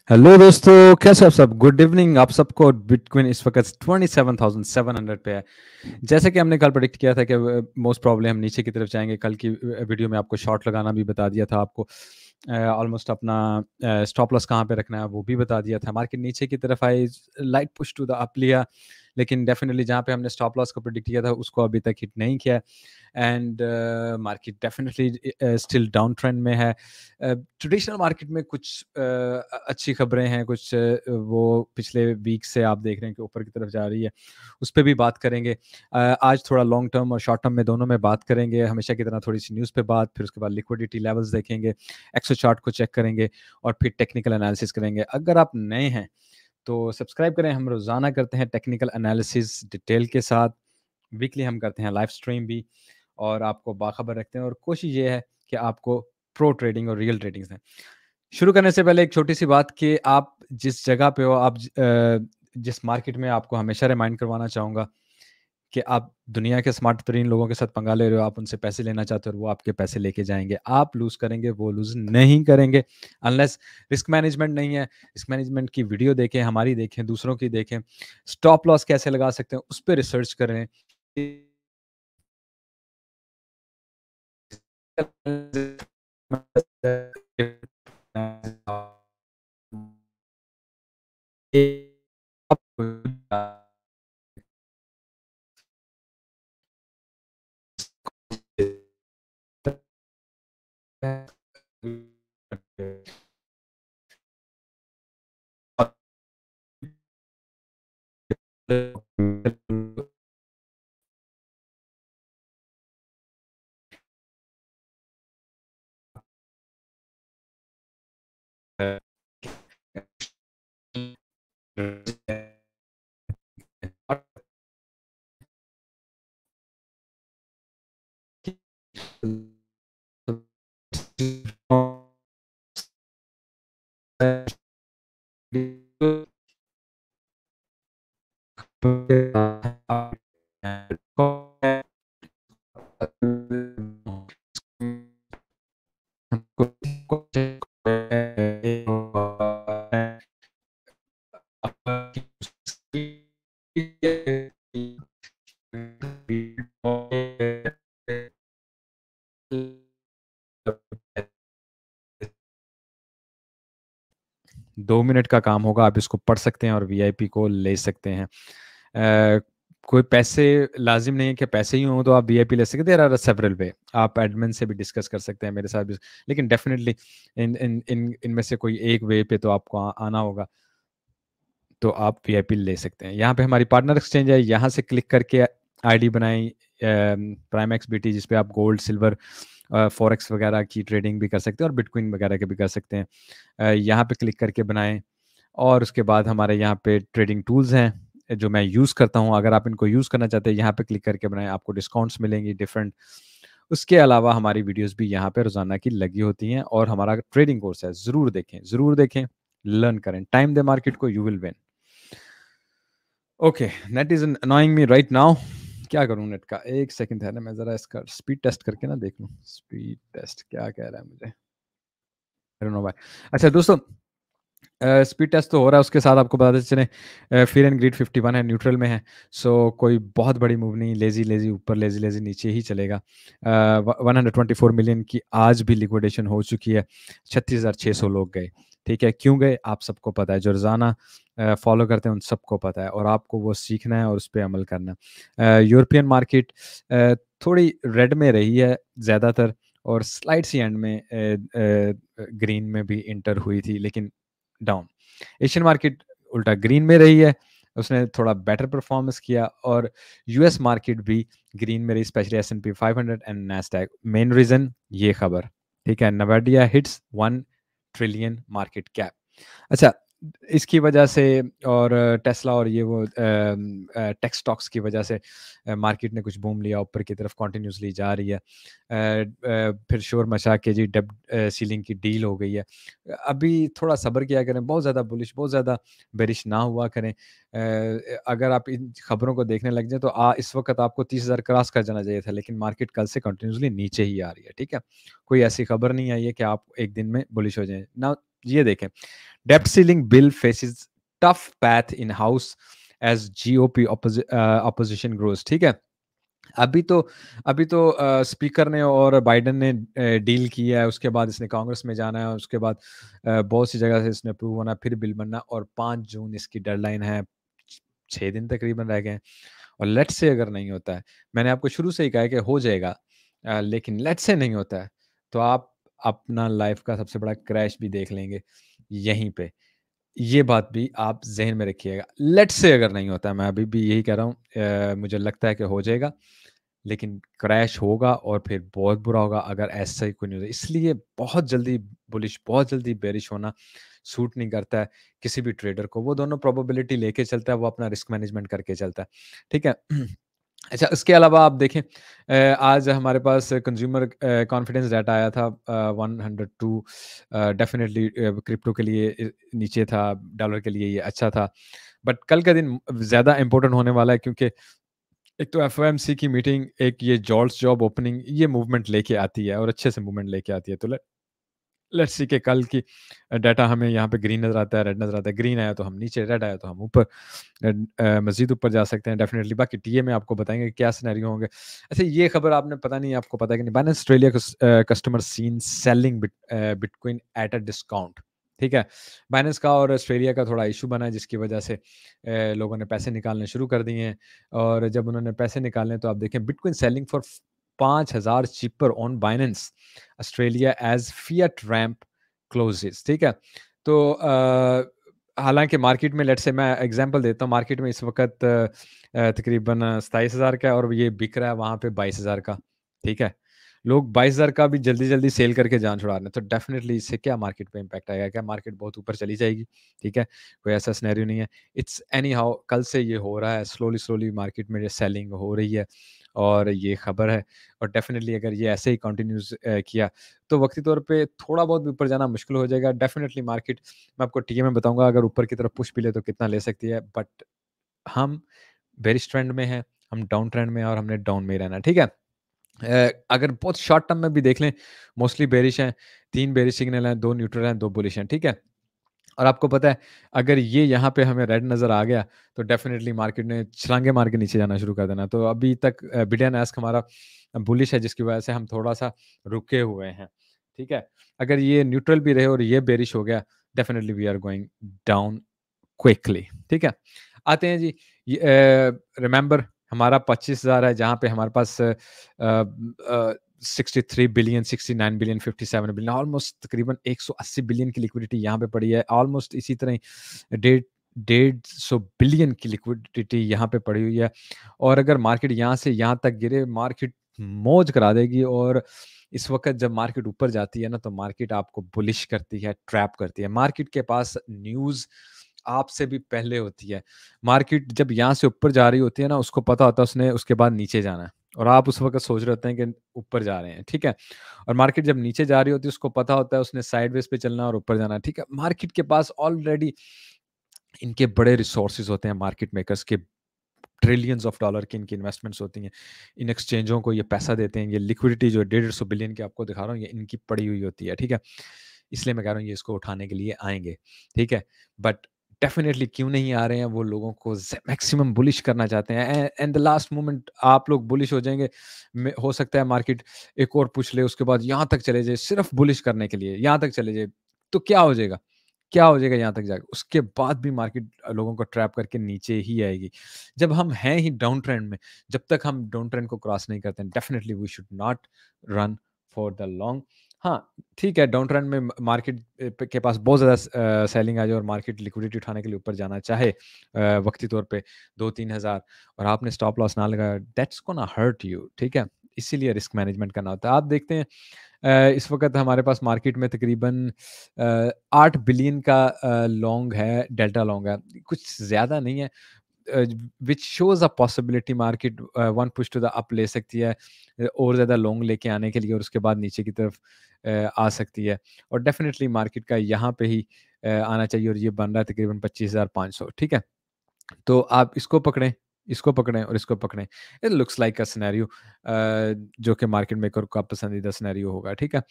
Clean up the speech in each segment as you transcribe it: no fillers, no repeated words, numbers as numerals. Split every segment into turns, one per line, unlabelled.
Hello दोस्तों, कैसे आप सब? गुड इवनिंग आप सबको। बिटकॉइन इस वक्त 27,700 पे है। जैसे कि हमने कल प्रेडिक्ट किया था कि मोस्ट प्रॉब्लम हम नीचे की तरफ जाएंगे। कल की वीडियो में आपको शॉर्ट लगाना भी बता दिया था, आपको ऑलमोस्ट अपना स्टॉप लॉस कहाँ पे रखना है वो भी बता दिया था। मार्केट नीचे की तरफ आई, light push to the up लिया, लेकिन डेफिनेटली जहाँ पे हमने स्टॉप लॉस को प्रेडिक्ट किया था उसको अभी तक हिट नहीं किया। And market definitely still down trend में है। ट्रेडिशनल मार्केट में कुछ अच्छी खबरें हैं, कुछ वो पिछले वीक से आप देख रहे हैं कि ऊपर की तरफ जा रही है, उस पर भी बात करेंगे। आज थोड़ा लॉन्ग टर्म और शॉर्ट टर्म में दोनों में बात करेंगे, हमेशा की तरह थोड़ी सी न्यूज़ पे बात, फिर उसके बाद लिक्विडिटी लेवल्स देखेंगे, एक्सो चार्ट को चेक करेंगे और फिर टेक्निकल एनालिसिस करेंगे। अगर आप नए हैं तो सब्सक्राइब करें। हम रोज़ाना करते हैं टेक्निकल एनालिसिस डिटेल के साथ, वीकली हम करते हैं लाइव स्ट्रीम भी, और आपको बाखबर रखते हैं। और कोशिश ये है कि आपको प्रो ट्रेडिंग और रियल ट्रेडिंग से शुरू करने से पहले एक छोटी सी बात कि आप जिस जगह पे हो, आप जिस मार्केट में, आपको हमेशा रिमाइंड करवाना चाहूँगा कि आप दुनिया के स्मार्ट तरीन लोगों के साथ पंगा ले रहे हो। आप उनसे पैसे लेना चाहते हो और वो आपके पैसे लेके जाएंगे। आप लूज़ करेंगे, वो लूज़ नहीं करेंगे अनलेस रिस्क मैनेजमेंट नहीं है। रिस्क मैनेजमेंट की वीडियो देखें, हमारी देखें, दूसरों की देखें, स्टॉप लॉस कैसे लगा सकते हैं उस पर रिसर्च करें। दो मिनट का काम होगा, आप इसको पढ़ सकते हैं और वीआईपी को ले सकते हैं। कोई पैसे लाजिम नहीं है कि पैसे ही हों तो आप वीआईपी ले सकते हैं। देयर आर सेवरल वे, आप एडमिन से भी डिस्कस कर सकते हैं, मेरे साथ भी। लेकिन डेफिनेटली इन इन इन इनमें से कोई एक वे पे तो आपको आना होगा, तो आप वीआईपी ले सकते हैं। यहाँ पे हमारी पार्टनर एक्सचेंज है, यहाँ से क्लिक करके आईडी बनाई प्राइम एक्स बीटी, जिसपे आप गोल्ड, सिल्वर, फॉरेक्स वगैरह की ट्रेडिंग भी कर सकते हैं और बिटकॉइन वगैरह के भी कर सकते हैं। यहाँ पे क्लिक करके बनाएं, और उसके बाद हमारे यहाँ पे ट्रेडिंग टूल्स हैं जो मैं यूज़ करता हूँ। अगर आप इनको यूज़ करना चाहते हैं, यहाँ पे क्लिक करके बनाएं, आपको डिस्काउंट्स मिलेंगी डिफरेंट। उसके अलावा हमारी वीडियोस भी यहाँ पे रोज़ाना की लगी होती हैं, और हमारा ट्रेडिंग कोर्स है, ज़रूर देखें, ज़रूर देखें, लर्न करें। टाइम दे मार्केट को, you will win. Okay, net is annoying me right now. क्या करूं नेट का? एक सेकंड है ना, मैं ज़रा इसका स्पीड टेस्ट करके ना देख लूं। स्पीड टेस्ट क्या कह रहा है मुझे, आई डोंट नो व्हाई। अच्छा दोस्तों, स्पीड टेस्ट तो हो रहा है, उसके साथ आपको बताते चलें फियर एंड ग्रीड 51 है, न्यूट्रल में है। सो कोई बहुत बड़ी मूव नहीं, लेजी लेजी ऊपर, लेजी लेजी नीचे ही चलेगा। 124 मिलियन की आज भी लिक्विडेशन हो चुकी है, 36,600 लोग गए। ठीक है, क्यों गए आप सबको पता है, जो रोज़ाना फॉलो करते हैं उन सबको पता है, और आपको वो सीखना है और उस पर अमल करना है। यूरोपियन मार्केट थोड़ी रेड में रही है ज़्यादातर, और स्लाइड सी एंड में ग्रीन में भी इंटर हुई थी, लेकिन डाउन। एशियन मार्केट उल्टा ग्रीन में रही है, उसने थोड़ा बेटर परफॉर्मेंस किया, और यूएस मार्केट भी ग्रीन में रही, specially S&P 500 and Nasdaq. Main reason ये खबर, ठीक है, Nvidia hits 1 trillion market cap. अच्छा, इसकी वजह से, और टेस्ला और ये वो टेक स्टॉक्स की वजह से मार्केट ने कुछ बूम लिया, ऊपर की तरफ कंटिन्यूसली जा रही है। फिर शोर मचा के जी डेब्ट सीलिंग की डील हो गई है। अभी थोड़ा सब्र किया करें, बहुत ज़्यादा बुलिश, बहुत ज़्यादा बेरिश ना हुआ करें। अगर आप इन खबरों को देखने लग जाए तो इस वक्त आपको 30,000 क्रॉस कर जाना चाहिए था, लेकिन मार्केट कल से कंटिन्यूसली नीचे ही आ रही है। ठीक है, कोई ऐसी खबर नहीं आई है कि आप एक दिन में बुलिश हो जाएं ना। ये देखें, डेब्ट ceiling bill faces tough path in house as GOP opposition grows, ठीक है। अभी तो स्पीकर ने और बाइडेन ने डील किया है, उसके बाद इसने कांग्रेस में जाना है, उसके बाद बहुत सी जगह से इसने अप्रूव होना है, फिर बिल बनना, और 5 जून इसकी डेडलाइन है। 6 दिन तकरीबन रह गए हैं, और लेट्स से अगर नहीं होता है, मैंने आपको शुरू से ही कहा है कि हो जाएगा, लेकिन लेट्स से नहीं होता है, तो आप अपना लाइफ का सबसे बड़ा क्रैश भी देख लेंगे यहीं पे। ये बात भी आप ज़हन में रखिएगा। लेट्स से अगर नहीं होता है, मैं अभी भी यही कह रहा हूँ, मुझे लगता है कि हो जाएगा, लेकिन क्रैश होगा और फिर बहुत बुरा होगा अगर ऐसा ही कोई न्यूज़ है। इसलिए बहुत जल्दी बुलिश, बहुत जल्दी बेरिश होना सूट नहीं करता है किसी भी ट्रेडर को। वो दोनों प्रोबेबिलिटी लेके चलता है, वो अपना रिस्क मैनेजमेंट करके चलता है। ठीक है? अच्छा, इसके अलावा आप देखें, आज हमारे पास कंज्यूमर कॉन्फिडेंस डाटा आया था, 102, डेफ़िनिटली क्रिप्टो के लिए नीचे था, डॉलर के लिए ये अच्छा था। बट कल का दिन ज़्यादा इम्पोर्टेंट होने वाला है, क्योंकि एक तो एफओएमसी की मीटिंग, एक ये जॉल्ट्स जॉब ओपनिंग, ये मूवमेंट लेके आती है और अच्छे से मूवमेंट लेके आती है। तो लेट्स सी कि कल की डाटा हमें यहाँ पे ग्रीन नज़र आता है, रेड नज़र आता है। ग्रीन आया तो हम नीचे, रेड आया तो हम ऊपर, मज़ीद ऊपर जा सकते हैं डेफिनिटली। बाकी टीए में आपको बताएँगे क्या सिनेरियो होंगे। अच्छा, ये खबर आपने पता नहीं आपको पता है कि नहीं, Binance Australia customer seen selling Bitcoin at a discount, ठीक है? बाइनेंस का और ऑस्ट्रेलिया का थोड़ा इश्यू बना है, जिसकी वजह से लोगों ने पैसे निकालने शुरू कर दिए हैं, और जब उन्होंने पैसे निकालने तो आप देखें Bitcoin selling for 5,000 cheaper on Binance Australia as fiat ramp closes, ठीक है? तो हालाँकि मार्केट में, लेट्स से मैं एग्ज़ाम्पल देता हूँ, मार्केट में इस वक़्त तकरीबन 27,000 का है, और ये बिक रहा है वहाँ पे 22,000 का, ठीक है? लोग 22,000 का भी जल्दी-जल्दी सेल करके जान छुड़ा रहे हैं, तो डेफ़िनिटली इससे क्या मार्केट पे इम्पैक्ट आएगा? क्या मार्केट बहुत ऊपर चली जाएगी? ठीक है? कोई ऐसा सिनेरियो नहीं है। इट्स एनी हाउ कल से ये हो रहा है, स्लोली मार्केट में ये सेलिंग हो रही है, और ये खबर है, और डेफ़िनिटली अगर ये ऐसे ही कंटिन्यूज़ किया, तो वक़्ती तौर पे थोड़ा बहुत भी ऊपर जाना मुश्किल हो जाएगा। डेफ़िनिटली मार्केट, मैं आपको टीए में बताऊँगा, अगर ऊपर की तरफ पुश भी ले तो कितना ले सकती है, बट हम बेरिश ट्रेंड में हैं, हम डाउन ट्रेंड में हैं, और हमने डाउन में ही रहना है, ठीक है? अगर बहुत शॉर्ट टर्म में भी देख लें, मोस्टली बेरिश हैं, 3 बेरिश सिग्नल हैं, 2 न्यूट्रल हैं, 2 बुलिश हैं, ठीक है? और आपको पता है, अगर ये यहाँ पे हमें रेड नज़र आ गया, तो डेफ़िनिटली मार्केट ने छलांगे मार के नीचे जाना शुरू कर देना। तो अभी तक बिड एंड आस्क हमारा बुलिश है, जिसकी वजह से हम थोड़ा-सा रुके हुए हैं, ठीक है? अगर ये न्यूट्रल भी रहे और ये बेरिश हो गया, definitely we are going down quickly, ठीक है? आते हैं जी, ये रिमेंबर हमारा 25,000 है, जहाँ पे हमारे पास 63 बिलियन, 69 बिलियन, 57 बिलियन, ऑलमोस्ट तकरीबन 180 बिलियन की लिक्विडिटी यहाँ पे पड़ी है। ऑलमोस्ट इसी तरह ही डेढ़ 150 बिलियन की लिक्विडिटी यहाँ पे पड़ी हुई है, और अगर मार्केट यहाँ से यहाँ तक गिरे, मार्केट मौज करा देगी। और इस वक़्त जब मार्केट ऊपर जाती है ना, तो मार्केट आपको बुलिश करती है, ट्रैप करती है। मार्केट के पास न्यूज़ आपसे भी पहले होती है। मार्केट जब यहाँ से ऊपर जा रही होती है ना, उसको पता होता है उसने उसके बाद नीचे जाना है, और आप उस वक़्त सोच रहे होते हैं कि ऊपर जा रहे हैं, ठीक है? और मार्केट जब नीचे जा रही होती है, उसको पता होता है उसने साइडवेज़ पे चलना है और ऊपर जाना है, ठीक है? मार्केट के पास ऑलरेडी इनके बड़े रिसोर्सेज़ होते हैं, मार्केट मेकर्स के ट्रिलियंस ऑफ डॉलर की इनकी इन्वेस्टमेंट्स होती हैं। इन एक्सचेंजों को ये पैसा देते हैं, ये लिक्विडिटी जो 150 बिलियन की आपको दिखा रहा हूँ, ये इनकी पड़ी हुई होती है, ठीक है? इसलिए मैं कह रहा हूँ ये इसको उठाने के लिए आएँगे, ठीक है? बट डेफ़िनिटली क्यों नहीं आ रहे हैं, वो लोगों को मैक्सिमम बुलिश करना चाहते हैं, एंड द लास्ट मोमेंट आप लोग बुलिश हो जाएँगे। हो सकता है मार्केट एक और पुश ले, उसके बाद यहाँ तक चले जाए सिर्फ़ बुलिश करने के लिए, यहाँ तक चले जाए, तो क्या हो जाएगा? क्या हो जाएगा यहाँ तक जाके? उसके बाद भी मार्केट लोगों को ट्रैप करके नीचे ही आएगी। जब हम हैं ही डाउन ट्रेंड में, जब तक हम डाउन ट्रेंड को क्रॉस नहीं करते हैं, definitely we should not run for the long. हाँ, ठीक है, डाउन ट्रेंड में मार्केट के पास बहुत ज़्यादा सेलिंग आ जाए और मार्केट लिक्विडिटी उठाने के लिए ऊपर जाना चाहे, वक़्ती तौर पे 2-3 हज़ार, और आपने स्टॉप लॉस ना लगाया, दैट्स गोना हर्ट यू, ठीक है? इसीलिए रिस्क मैनेजमेंट करना होता है। आप देखते हैं, इस वक़्त हमारे पास मार्केट में तकरीबन 8 बिलियन का लॉन्ग है, डेल्टा लॉन्ग है, कुछ ज़्यादा नहीं है, which shows a possibility market one push to the up ले सकती है, और ज़्यादा लॉन्ग लेके आने के लिए, और उसके बाद नीचे की तरफ आ सकती है, और डेफ़िनिटली मार्केट का यहाँ पे ही आना चाहिए, और ये बन रहा है तकरीबन 25,500, ठीक है? तो आप इसको पकड़ें, इसको पकड़ें और इसको पकड़ें। It looks like a scenario जो कि मार्केट मेकर का पसंदीदा सिनेरियो होगा, ठीक है?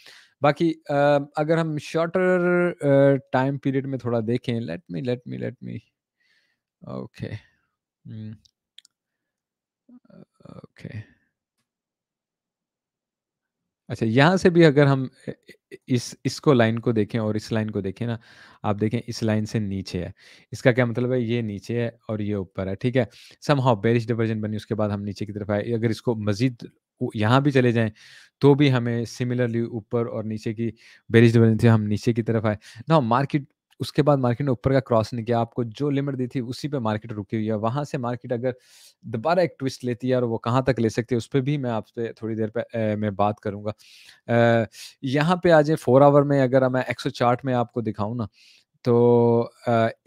बाकी अगर हम शॉर्टर टाइम पीरियड में थोड़ा देखें, लेट मी ओके, हुँ, ओके। अच्छा, यहाँ से भी अगर हम इसको लाइन को देखें और इस लाइन को देखें ना, आप देखें इस लाइन से नीचे है। इसका क्या मतलब है, ये नीचे है और ये ऊपर है, ठीक है? समहाउ बेयरिश डाइवर्जन बनी, उसके बाद हम नीचे की तरफ आए। अगर इसको मज़ीद यहाँ भी चले जाएँ, तो भी हमें सिमिलरली ऊपर और नीचे की बेयरिश डाइवर्जन थी, हम नीचे की तरफ आए। नाउ मार्केट, उसके बाद मार्केट ने ऊपर का क्रॉस नहीं किया, आपको जो लिमिट दी थी उसी पे मार्केट रुकी हुई है। वहाँ से मार्केट अगर दोबारा एक ट्विस्ट लेती है और वो कहाँ तक ले सकती है, उस पे भी मैं आपसे थोड़ी देर पे मैं बात करूँगा। अ, यहाँ पे आ जाए 4 आवर में, अगर मैं एक्सो चार्ट में आपको दिखाऊँ ना, तो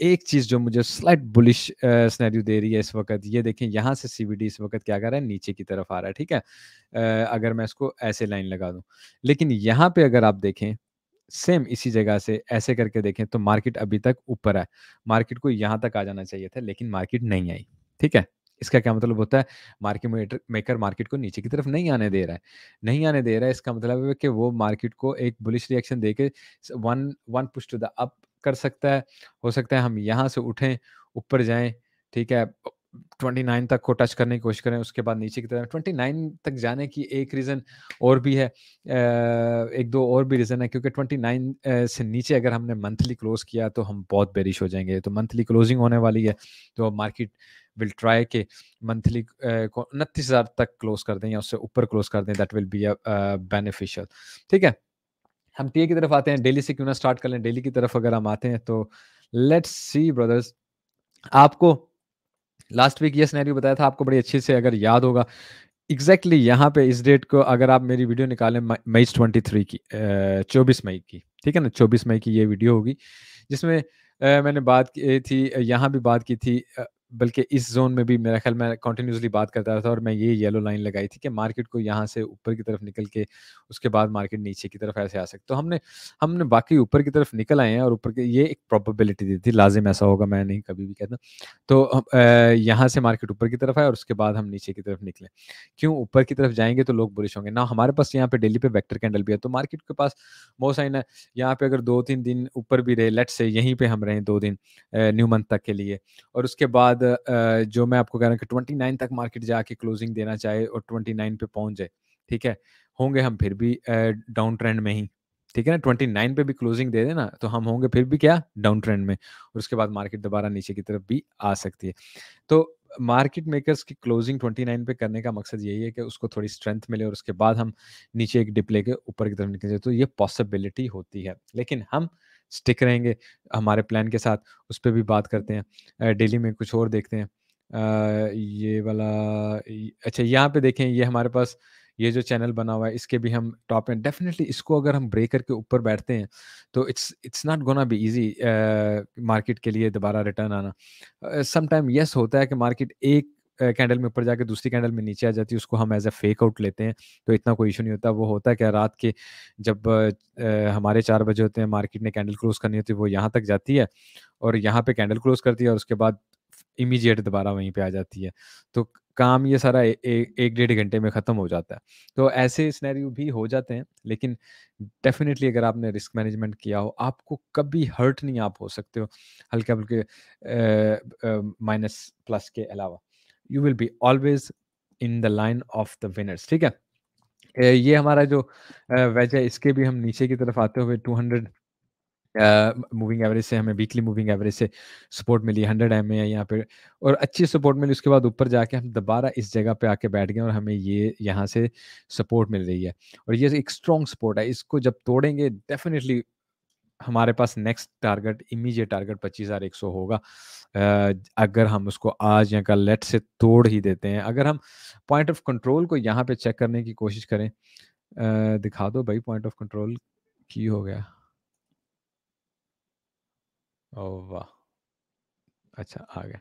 एक चीज़ जो मुझे स्लाइट बुलिश सिनेरियो दे रही है इस वक़्त, ये देखें यहाँ से सीवीडी इस वक़्त क्या कर रहा है, नीचे की तरफ आ रहा है, ठीक है? अगर मैं इसको ऐसे लाइन लगा दूँ। लेकिन यहाँ पे अगर आप देखें, सेम इसी जगह से ऐसे करके देखें, तो मार्केट अभी तक ऊपर है। मार्केट को यहाँ तक आ जाना चाहिए था, लेकिन मार्केट नहीं आई, ठीक है? इसका क्या मतलब होता है, मार्केट मेकर मार्केट को नीचे की तरफ नहीं आने दे रहा है। नहीं आने दे रहा है, इसका मतलब है कि वो मार्केट को एक बुलिश रिएक्शन देके one one push to the up कर सकता है। हो सकता है हम यहाँ से उठें, ऊपर जाएँ, ठीक है? 29 तक को टच करने की कोशिश करें, उसके बाद नीचे की तरफ 29 तक जाने की एक रीज़न और भी है। 1-2 और भी रीज़न है, क्योंकि 29 से नीचे अगर हमने मंथली क्लोज़ किया तो हम बहुत बेयरिश हो जाएँगे। तो मंथली क्लोजिंग होने वाली है, तो अब मार्केट विल ट्राई के मंथली को 29,000 तक क्लोज़ कर दें या उससे ऊपर क्लोज़ कर दें, दैट विल बी बेनिफिशियल, ठीक है? हम टीए की तरफ आते हैं, डेली से क्यों ना स्टार्ट कर लें। डेली की तरफ अगर हम आते हैं, तो लेट्स सी ब्रदर्स, आपको लास्ट वीक ये सिनेरियो बताया था, आपको बड़ी अच्छे से अगर याद होगा। एग्ज़ैक्टली यहाँ पे इस डेट को अगर आप मेरी वीडियो निकालें, मई 23 की 24 मई की, ठीक है ना? 24 मई की ये वीडियो होगी, जिसमें मैंने बात की थी, यहाँ भी बात की थी, बल्कि इस ज़ोन में भी मेरा ख़्याल मैं कंटिन्यूअसली बात करता रहा था, और मैं ये येलो लाइन लगाई थी कि मार्केट को यहाँ से ऊपर की तरफ निकल के उसके बाद मार्केट नीचे की तरफ ऐसे आ सकती। तो हमने हमने बाकी ऊपर की तरफ निकल आए हैं, और ऊपर के ये एक प्रोबेबिलिटी दी थी, लाज़िम ऐसा होगा, मैं नहीं कभी भी कहता। तो यहाँ से मार्केट ऊपर की तरफ आए और उसके बाद हम नीचे की तरफ निकले। क्यों ऊपर की तरफ जाएँगे तो लोग बुलिश होंगे। ना हमारे पास यहाँ पे डेली पे वेक्टर कैंडल भी है, तो मार्केट के पास मोर साइन है। यहाँ पे अगर 2-3 दिन ऊपर भी रहे, लेट्स से यहीं पे हम रहें 2 दिन न्यू मंथ तक के लिए, और उसके बाद जो मैं आपको कह रहा हूँ कि 29 तक मार्केट जाके क्लोजिंग देना चाहे और 29 पे पहुँच जाए, ठीक है? होंगे हम फिर भी डाउन ट्रेंड में ही, ठीक है ना? 29 पे भी क्लोजिंग दे दें ना, तो हम होंगे फिर भी क्या, डाउन ट्रेंड में, और उसके बाद मार्केट दोबारा नीचे की तरफ भी आ सकती है। तो मार्केट मेकर्स की क्लोजिंग 29 पे करने का मकसद यही है कि उसको थोड़ी स्ट्रेंथ मिले और उसके बाद हम नीचे एक डिप लेके ऊपर की तरफ निकल जाए, तो ये पॉसिबिलिटी होती है। लेकिन हम स्टिक रहेंगे हमारे प्लान के साथ, उस पे भी बात करते हैं। डेली में कुछ और देखते हैं। ये वाला अच्छा, यहाँ पे देखें, ये हमारे पास ये जो चैनल बना हुआ है, इसके भी हम टॉप में डेफिनेटली, इसको अगर हम ब्रेक करके ऊपर बैठते हैं, तो it's not gonna be easy market के लिए दोबारा रिटर्न आना। सम टाइम येस होता है कि मार्केट एक कैंडल में ऊपर जाके दूसरी कैंडल में नीचे आ जाती है, उसको हम एज़ अ फेक आउट लेते हैं, तो इतना कोई इश्यू नहीं होता। वो होता है क्या, रात के जब हमारे 4 बजे होते हैं, मार्केट ने कैंडल क्लोज़ करनी होती है, वो यहाँ तक जाती है और यहाँ पे कैंडल क्लोज़ करती है और उसके बाद इमीडिएट दोबारा वहीं पे आ जाती है। तो काम ये सारा 1 डेढ़ घंटे में ख़त्म हो जाता है। तो ऐसे सिनेरियो भी हो जाते हैं, लेकिन डेफ़िनिटली अगर आपने रिस्क मैनेजमेंट किया हो, आपको कभी हर्ट नहीं आप हो सकते हो, हल्के-फुल्के माइनस प्लस के अलावा। You will be always in the line of the winners, ठीक है? ये हमारा जो वेज है, इसके भी हम नीचे की तरफ आते हुए 200 मूविंग एवरेज से हमें वीकली मूविंग एवरेज से सपोर्ट मिली, 100 एमए है यहाँ पे, और अच्छी सपोर्ट मिली। उसके बाद ऊपर जाके हम दोबारा इस जगह पे आके बैठ गए और हमें ये यहाँ से सपोर्ट मिल रही है, और ये एक स्ट्रॉन्ग सपोर्ट है। इसको जब तोड़ेंगे, डेफिनिटली हमारे पास नेक्स्ट टारगेट, इमीडिएट टारगेट 25,100 होगा। अगर हम उसको आज या कल लेट से तोड़ ही देते हैं, अगर हम पॉइंट ऑफ कंट्रोल को यहाँ पे चेक करने की कोशिश करें, दिखा दो भाई पॉइंट ऑफ कंट्रोल, की हो गया। ओह वाह! अच्छा आ गया।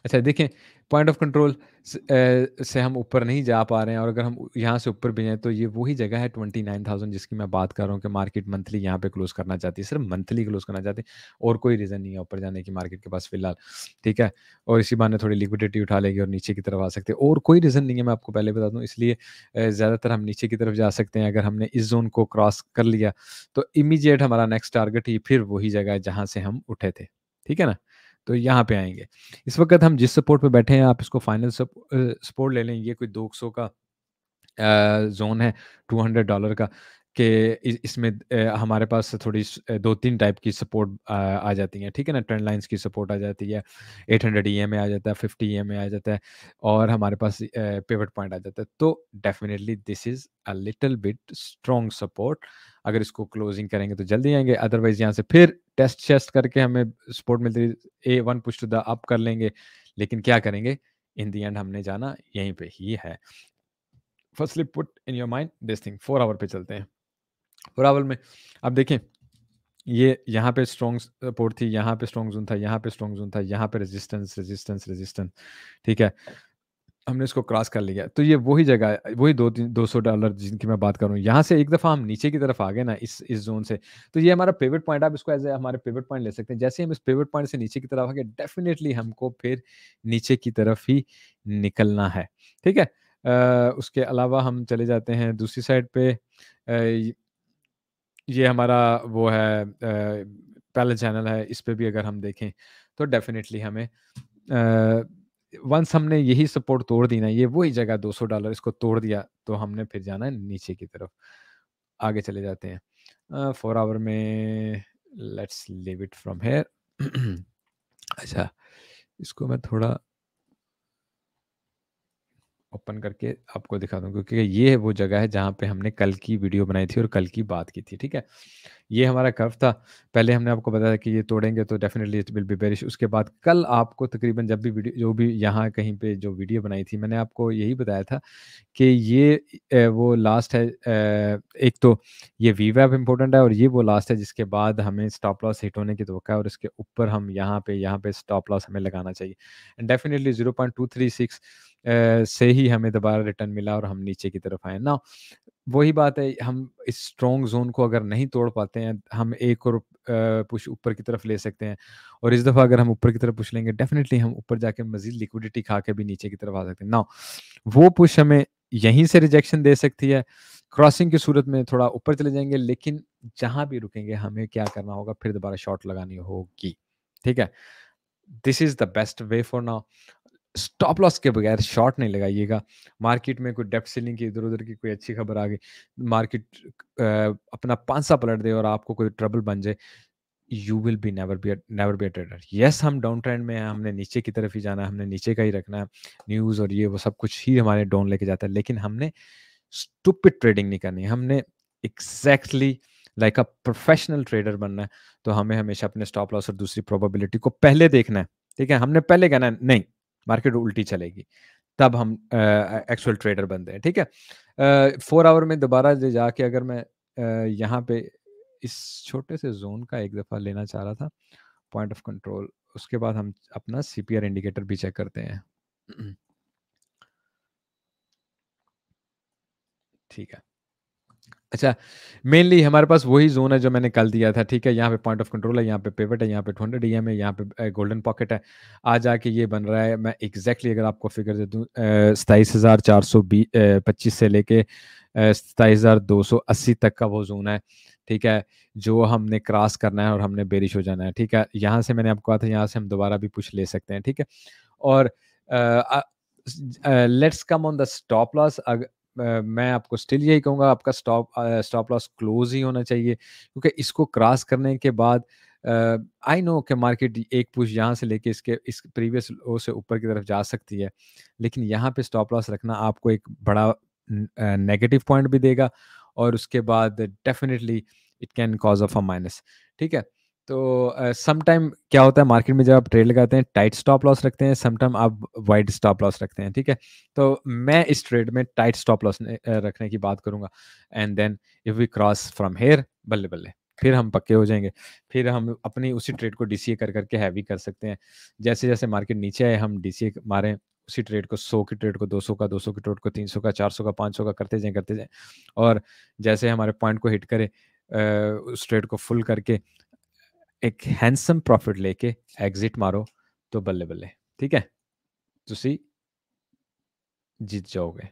अच्छा देखिए, पॉइंट ऑफ कंट्रोल से हम ऊपर नहीं जा पा रहे हैं, और अगर हम यहाँ से ऊपर भी जाएँ तो ये वही जगह है 29,000 जिसकी मैं बात कर रहा हूँ कि मार्केट मंथली यहाँ पे क्लोज़ करना चाहती है, सिर्फ़ मंथली क्लोज़ करना चाहती है, और कोई रीज़न नहीं है ऊपर जाने की मार्केट के पास फ़िलहाल, ठीक है? और इसी बहाने थोड़ी लिक्विडिटी उठा लेगी और नीचे की तरफ आ सकते हैं, और कोई रीज़न नहीं है, मैं आपको पहले बता दूँ, इसलिए ज़्यादातर हम नीचे की तरफ जा सकते हैं। अगर हमने इस ज़ोन को क्रॉस कर लिया, तो इमीडिएट हमारा नेक्स्ट टारगेट ही फिर वही जगह है जहाँ से हम उठे थे, ठीक है ना? तो यहाँ पे आएँगे। इस वक़्त हम जिस सपोर्ट पे बैठे हैं, आप इसको फाइनल सपोर्ट ले लें, ये कोई 200 का ज़ोन है $200 का, कि इसमें हमारे पास थोड़ी 2-3 टाइप की सपोर्ट आ जाती हैं, ठीक है ना? ट्रेंड लाइन्स की सपोर्ट आ जाती है, 800 ईएमए आ जाता है, 50 ईएमए आ जाता है, और हमारे पास पिवट पॉइंट आ जाता है। तो definitely this is a little bit strong support. अगर इसको क्लोजिंग करेंगे तो जल्दी आएँगे, अदरवाइज़ यहाँ से फिर टेस्ट करके हमें सपोर्ट मिलती है, A1 push to the up कर लेंगे, लेकिन क्या करेंगे? इन द एंड हमने जाना यहीं पे ही है। Firstly put in your mind this thing, 4 hour पे चलते हैं। 4 आवर में अब देखें, ये यहाँ पे स्ट्रॉन्ग सपोर्ट थी, यहाँ पे स्ट्रॉन्ग ज़ोन था, यहाँ पे स्ट्रॉन्ग ज़ोन था, यहाँ पे रेजिस्टेंस, ठीक है? हमने इसको क्रॉस कर लिया। तो ये वही जगह है, वही 2-3 $200 जिनकी मैं बात कर रहा हूँ। यहाँ से एक दफ़ा हम नीचे की तरफ आ गए ना इस ज़ोन से, तो ये हमारा पिवट पॉइंट, आप इसको एज़ हमारे पिवट पॉइंट ले सकते हैं। जैसे ही हम इस पिवट पॉइंट से नीचे की तरफ आ गए, डेफ़िनिटली हमको फिर नीचे की तरफ ही निकलना है, ठीक है? उसके अलावा हम चले जाते हैं दूसरी साइड पे, ये हमारा वो है पहला चैनल है, इस पे भी अगर हम देखें तो डेफ़िनेटली हमें वन्स हमने यही सपोर्ट तोड़ दी ना, ये वही जगह $200 इसको तोड़ दिया, तो हमने फिर जाना है नीचे की तरफ। आगे चले जाते हैं। 4 आवर में let's leave it from here. अच्छा, इसको मैं थोड़ा ओपन करके आपको दिखा दूँ, क्योंकि ये वो जगह है जहाँ पे हमने कल की वीडियो बनाई थी और कल की बात की थी, ठीक है? ये हमारा कर्व था। पहले हमने आपको बताया कि ये तोड़ेंगे तो definitely it will be bearish. उसके बाद कल आपको तकरीबन जब भी वीडियो, जो भी यहाँ कहीं पे जो वीडियो बनाई थी, मैंने आपको यही बताया था कि ये वो लास्ट है, एक तो ये वीवैप इम्पोर्टेंट है, और ये वो लास्ट है जिसके बाद हमें स्टॉप लॉस हिट होने की तवक्का है, और इसके ऊपर हम यहाँ पे स्टॉप लॉस हमें लगाना चाहिए। एंड डेफ़िनिटली 0.236 से ही हमें दोबारा रिटर्न मिला और हम नीचे की तरफ आए। नाउ वही बात है, हम इस स्ट्रॉन्ग ज़ोन को अगर नहीं तोड़ पाते हैं, हम एक और पुश ऊपर की तरफ ले सकते हैं, और इस दफ़ा अगर हम ऊपर की तरफ पुश लेंगे, डेफ़िनिटली हम ऊपर जाके मज़ीद लिक्विडिटी खा के भी नीचे की तरफ आ सकते हैं। नाउ वो पुश हमें यहीं से रिजेक्शन दे सकती है, क्रॉसिंग की सूरत में थोड़ा ऊपर चले जाएँगे, लेकिन जहाँ भी रुकेंगे हमें क्या करना होगा, फिर दोबारा शॉर्ट लगानी होगी, ठीक है? This is the best way for now. Stop loss के बगैर शॉर्ट नहीं लगाइएगा। मार्केट में कोई डेप्थ सीलिंग की इधर-उधर की कोई अच्छी खबर आ गई, मार्केट अपना पाँव पलट दे और आपको कोई ट्रबल बन जाए, you will be never be a trader. Yes, हम डाउन ट्रेंड में हैं, हमने नीचे की तरफ ही जाना है, हमने नीचे का ही रखना है। न्यूज़ और ये वो सब कुछ ही हमारे डाउन लेके जाता है, लेकिन हमने स्टूपिड ट्रेडिंग नहीं करनी है। हमने exactly like a professional trader बनना है। तो हमें हमेशा अपने स्टॉप लॉस और दूसरी प्रोबेबिलिटी को पहले देखना है, ठीक है? हमने पहले कहना है नहीं, मार्केट उल्टी चलेगी, तब हम एक्चुअल ट्रेडर बनते हैं, ठीक है? 4 आवर में दोबारा जाके अगर मैं यहाँ पे इस छोटे से ज़ोन का एक दफ़ा लेना चाह रहा था, पॉइंट ऑफ कंट्रोल, उसके बाद हम अपना सीपीआर इंडिकेटर भी चेक करते हैं। ठीक है। अच्छा, मेनली हमारे पास वही ज़ोन है जो मैंने कल दिया था, ठीक है? यहाँ पे पॉइंट ऑफ कंट्रोल है, यहाँ पे पिवट है, यहाँ पे 200 ईएम है, यहाँ पे गोल्डन पॉकेट है। आ जाके ये बन रहा है, मैं एग्ज़ैक्टली अगर आपको फिगर दे दूँ, 27,425 से लेके 27,280 तक का वो ज़ोन है, ठीक है? जो हमने क्रॉस करना है और हमने बेरिश हो जाना है, ठीक है? यहाँ से मैंने आपको कहा था, यहाँ से हम दोबारा भी पुश ले सकते हैं, ठीक है? और let's come on the stop loss. मैं आपको स्टिल यही कहूँगा, आपका स्टॉप लॉस क्लोज़ ही होना चाहिए, क्योंकि इसको क्रॉस करने के बाद आई नो कि मार्केट एक पुश यहाँ से लेके इस प्रीवियस लो से ऊपर की तरफ जा सकती है, लेकिन यहाँ पे स्टॉप लॉस रखना आपको एक बड़ा नेगेटिव पॉइंट भी देगा, और उसके बाद definitely it can cause of a minus, ठीक है? तो सम टाइम क्या होता है मार्केट में, जब आप ट्रेड लगाते हैं टाइट स्टॉप लॉस रखते हैं, सम टाइम आप वाइड स्टॉप लॉस रखते हैं, ठीक है? तो मैं इस ट्रेड में टाइट स्टॉप लॉस रखने की बात करूँगा, and then if we cross from here, बल्ले-बल्ले। फिर हम पक्के हो जाएँगे। फिर हम अपनी उसी ट्रेड को डीसीए कर के हैवी कर सकते हैं। जैसे-जैसे मार्केट नीचे आए हम डीसीए मारें, उसी ट्रेड को 100 की ट्रेड को 200 का, 200 की ट्रेड को 300 का, 400 का, 500 का करते जाएँ और जैसे हमारे पॉइंट को हिट करे उस ट्रेड को फुल करके एक हैंडसम प्रॉफिट लेके एग्ज़िट मारो तो बल्ले-बल्ले, ठीक है? तुसी जीत जाओगे।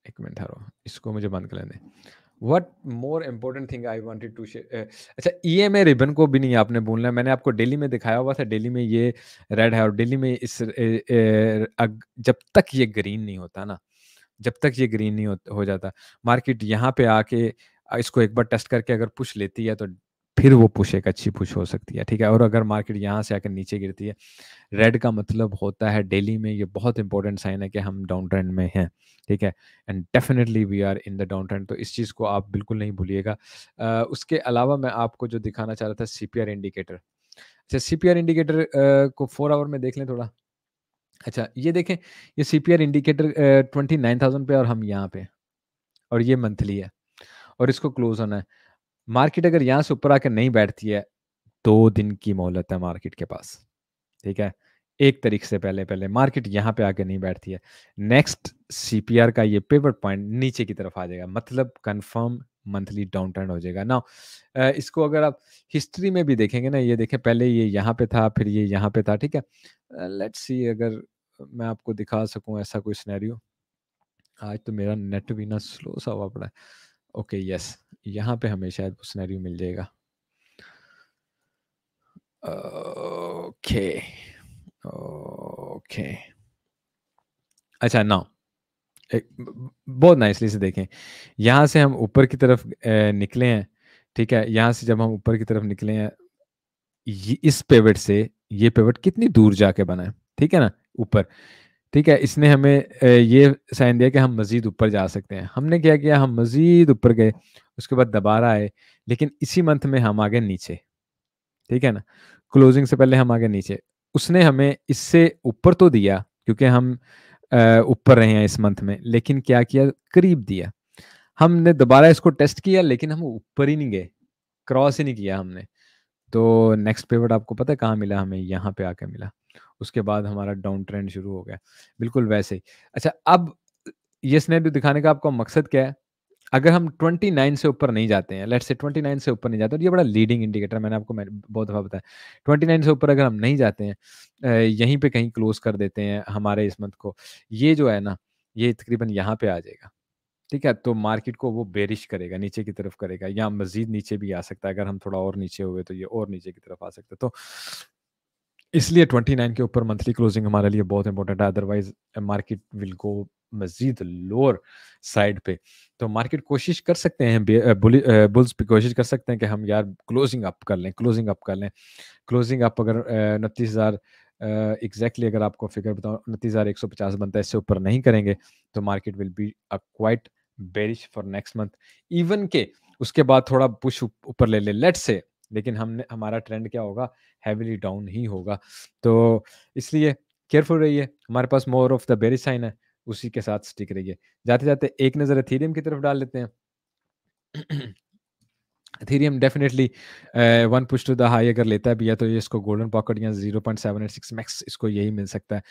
1 मिनट ठहरो, इसको मुझे बंद कर लेने दें। What more important thing I wanted to अच्छा ईएमए रिबन को भी नहीं आपने बोलना है। मैंने आपको डेली में दिखाया हुआ था, डेली में ये रेड है और डेली में जब तक ये ग्रीन नहीं होता ना, जब तक ये ग्रीन नहीं हो जाता, मार्केट यहाँ पे आके इसको एक बार टेस्ट करके अगर पुश लेती है तो फिर वो पुश एक अच्छी पुश हो सकती है, ठीक है? और अगर मार्केट यहाँ से आकर नीचे गिरती है, रेड का मतलब होता है डेली में ये बहुत इंपॉर्टेंट साइन है कि हम डाउन ट्रेंड में हैं, ठीक है? And definitely we are in the down trend, तो इस चीज़ को आप बिल्कुल नहीं भूलिएगा। उसके अलावा मैं आपको जो दिखाना चाह रहा था सीपीआर इंडिकेटर। अच्छा सीपीआर इंडिकेटर को 4 आवर में देख लें थोड़ा। अच्छा ये देखें, ये सीपीआर इंडिकेटर 29,000 पे और हम यहाँ पे और ये मंथली है और इसको क्लोज़ होना है। मार्केट अगर यहाँ से ऊपर आके नहीं बैठती है, 2 दिन की मोहलत है मार्केट के पास। ठीक है? 1 तारीख से पहले-पहले मार्केट यहाँ पे आके नहीं बैठती है। नेक्स्ट सीपीआर का ये पिवट पॉइंट नीचे की तरफ आ जाएगा, मतलब कन्फर्म मंथली डाउन ट्रेंड हो जाएगा। नाउ इसको अगर आप हिस्ट्री में भी देखेंगे ना, ये देखें पहले ये यहाँ पे था, फिर ये यहाँ पे था, ठीक है? लेट्स सी अगर मैं आपको दिखा सकूँ ऐसा कोई सिनेरियो। आज तो मेरा नेट भी ना स्लो सा हुआ पड़ा है। ओके, यस, यहाँ पे हमें शायद वो सिनेरियो मिल जाएगा। Okay, okay. अच्छा नाउ एक बहुत नाइसली से देखें, यहाँ से हम ऊपर की तरफ निकले हैं, ठीक है? यहाँ से जब हम ऊपर की तरफ निकले हैं, ये इस पिवट से ये पिवट कितनी दूर जाके बना है, ठीक है ना? ऊपर, ठीक है? इसने हमें ये साइन दिया कि हम मज़ीद ऊपर जा सकते हैं। हमने क्या किया, हम मज़ीद ऊपर गए, उसके बाद दोबारा आए, लेकिन इसी मंथ में हम आ गए नीचे, ठीक है ना? क्लोजिंग से पहले हम आ गए नीचे। उसने हमें इससे ऊपर तो दिया क्योंकि हम ऊपर रहे हैं इस मंथ में, लेकिन क्या किया, करीब दिया। हमने दोबारा इसको टेस्ट किया लेकिन हम ऊपर ही नहीं गए, क्रॉस ही नहीं किया हमने। तो नेक्स्ट पिवट आपको पता है कहाँ मिला हमें? यहाँ पे आके मिला। उसके बाद हमारा डाउन ट्रेंड शुरू हो गया, बिल्कुल वैसे ही। अच्छा अब ये सिनेरियो दिखाने का आपका मकसद क्या है? अगर हम 29 से ऊपर नहीं जाते हैं, लेट्स से 29 से ऊपर नहीं जाते, और ये बड़ा लीडिंग इंडिकेटर मैंने आपको बहुत दफ़ा बताया। 29 से ऊपर अगर हम नहीं जाते हैं, यहीं पे कहीं क्लोज़ कर देते हैं हमारे इस मंथ को, ये जो है ना, ये तकरीबन यहाँ पे आ जाएगा, ठीक है? तो मार्केट को वो बेरिश करेगा, नीचे की तरफ करेगा या मज़ीद नीचे भी आ सकता है। अगर हम थोड़ा और नीचे हुए तो ये और नीचे की तरफ आ सकता है। तो इसलिए 29 के ऊपर मंथली क्लोजिंग हमारे लिए बहुत इंपॉर्टेंट है, अदरवाइज़ मार्केट विल गो मज़ीद लोअर साइड पे। तो मार्केट कोशिश कर सकते हैं, बुल्स भी कोशिश कर सकते हैं कि हम यार क्लोजिंग अप कर लें, क्लोजिंग अप कर लें। क्लोजिंग अप अगर 29,000 एग्ज़ैक्टली अगर आपको फिगर बताऊँ, 29,150 बनता है, इससे ऊपर नहीं करेंगे तो market will be quite bearish for next month. Even के उसके बाद थोड़ा पुश ऊपर ले ले, लेट्स से, लेकिन हमने हमारा ट्रेंड क्या होगा, हेवीली डाउन ही होगा। तो इसलिए केयरफुल रहिए, हमारे पास more of the bearish sign है, उसी के साथ स्टिक रहिए। जाते-जाते एक नज़र एथेरियम की तरफ डाल लेते हैं। Ethereum definitely one push to the high अगर लेता भी है तो ये इसको गोल्डन पॉकेट या 0.786 मैक्स इसको यही मिल सकता है।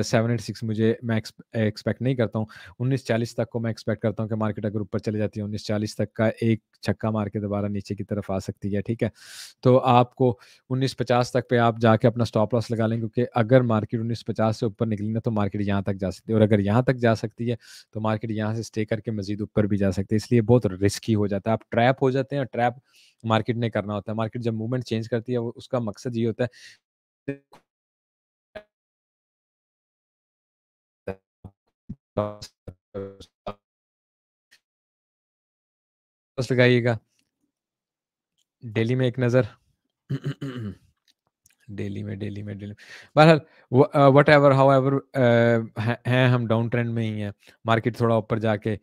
786 मुझे मैं एक्सपेक्ट नहीं करता हूँ। 1940 तक को मैं एक्सपेक्ट करता हूँ कि मार्केट अगर ऊपर चली जाती है 1940 तक का एक छक्का मार के दोबारा नीचे की तरफ आ सकती है, ठीक है? तो आपको 1950 तक पे आप जाके अपना स्टॉप लॉस लगा लें, क्योंकि अगर मार्केट 1950 से ऊपर निकली ना तो मार्केट यहाँ तक जा सकती है, और अगर यहाँ तक जा सकती है तो मार्केट यहाँ से स्टे करके मज़ीद ऊपर भी जा सकती है। इसलिए बहुत रिस्की हो जाता है, आप ट्रैप हो जाते हैं, ट्रैप मार्केट ने करना होता है। मार्केट जब मूवमेंट चेंज करती है वो उसका मकसद ये होता है लगाइएगा। डेली में एक नज़र डेली में बहरहाल व्हाटएवर हाउएवर हैं हम डाउन ट्रेंड में ही हैं। मार्केट थोड़ा ऊपर जाके